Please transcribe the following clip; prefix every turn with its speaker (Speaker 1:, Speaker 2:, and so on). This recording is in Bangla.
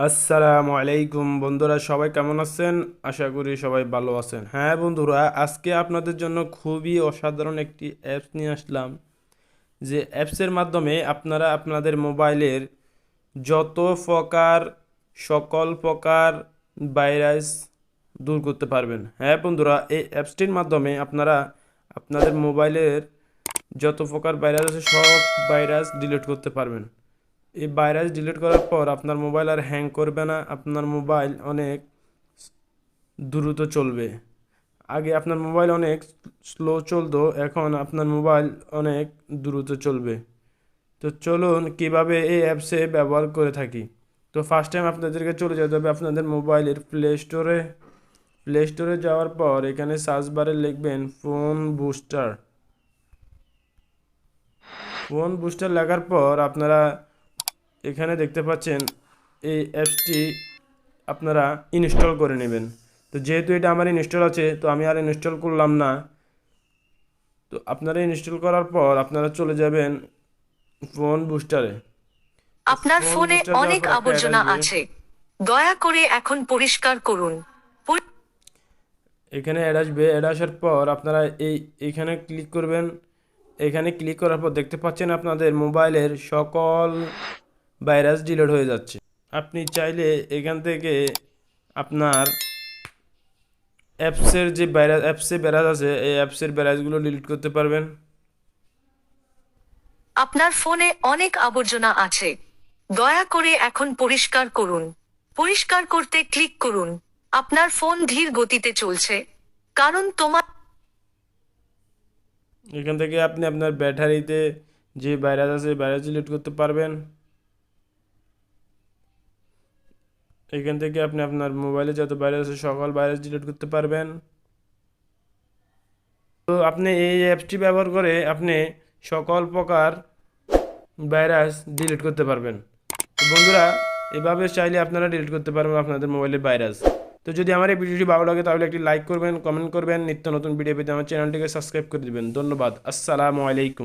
Speaker 1: আসসালামু আলাইকুম বন্ধুরা, সবাই কেমন আছেন? আশা করি সবাই ভালো আছেন। হ্যাঁ বন্ধুরা, আজকে আপনাদের জন্য খুবই অসাধারণ একটি অ্যাপস নিয়ে আসলাম। যে অ্যাপসের মাধ্যমে আপনারা আপনাদের মোবাইলের যত প্রকার সকল প্রকার ভাইরাস দূর করতে পারবেন। হ্যাঁ বন্ধুরা, এই অ্যাপসটির মাধ্যমে আপনারা আপনাদের মোবাইলের যত প্রকার ভাইরাস আছে সব ভাইরাস ডিলিট করতে পারবেন। এই ভাইরাস ডিলিট করার পর আপনার মোবাইল আর হ্যাং করবে না, আপনার মোবাইল অনেক দ্রুত চলবে। আগে আপনার মোবাইল অনেক স্লো চলতো, এখন আপনার মোবাইল অনেক দ্রুত চলবে। তো চলুন কিভাবে এই অ্যাপসে ব্যবহার করে থাকি। তো ফার্স্ট টাইম আপনাদেরকে চলে যেতে হবে আপনাদের মোবাইলের প্লে স্টোরে যাওয়ার পর এখানে সার্চ বারে লিখবেন ফোন বুস্টার লেখার পর আপনারা এখানে দেখতে পাচ্ছেন এই অ্যাপসটি আপনারা ইনস্টল করে নেবেন। তো যেহেতু এটা আমার ইনস্টল আছে, তো আমি আর ইনস্টল করলাম না। তো আপনারা ইনস্টল করার পর আপনারা চলে যাবেন ফোন বুস্টারে। তো
Speaker 2: আপনার
Speaker 1: ফোন
Speaker 2: ফোনে
Speaker 1: বুস্টার যাওয়ার
Speaker 2: অনেক
Speaker 1: পর একটা অ্যাড
Speaker 2: আবর্জনা
Speaker 1: আসবে।
Speaker 2: আছে, দয়া করে এখন পরিষ্কার করুন।
Speaker 1: এখানে অ্যাড আসবে, অ্যাড আসার পর আপনারা এইখানে ক্লিক করবেন। এখানে ক্লিক করার পর দেখতে পাচ্ছেন আপনাদের মোবাইলের সকল ভাইরাস ডিলিট হয়ে যাচ্ছে। আপনি চাইলে এখান থেকে আপনার অ্যাপসে ব্যারাজ আছে, এই অ্যাপসের ব্যারাজগুলো ডিলিট করতে পারবেন।
Speaker 2: আপনার ফোনে অনেক আবর্জনা আছে, দয়া করে এখন পরিষ্কার করুন। পরিষ্কার করতে ক্লিক করুন। আপনার ফোন ধীর গতিতে চলছে, কারণ তোমার
Speaker 1: এখান থেকে আপনি আপনার ব্যাটারিতে যে ভাইরাস আছে ভাইরাস ডিলিট করতে পারবেন। এখান থেকে আপনি আপনার মোবাইলে যত ভাইরাস আছে সকল ভাইরাস ডিলিট করতে পারবেন। তো আপনি এই অ্যাপসটি ব্যবহার করে আপনি সকল প্রকার ভাইরাস ডিলিট করতে পারবেন। তো বন্ধুরা, এভাবে চাইলে আপনারা ডিলিট করতে পারবেন আপনাদের মোবাইলের ভাইরাস। তো যদি আমার এই ভিডিওটি ভালো লাগে তাহলে একটি লাইক করবেন, কমেন্ট করবেন, নিত্য নতুন ভিডিও পেতে আমার চ্যানেলটিকে সাবস্ক্রাইব করে দিবেন। ধন্যবাদ। আসসালামু আলাইকুম।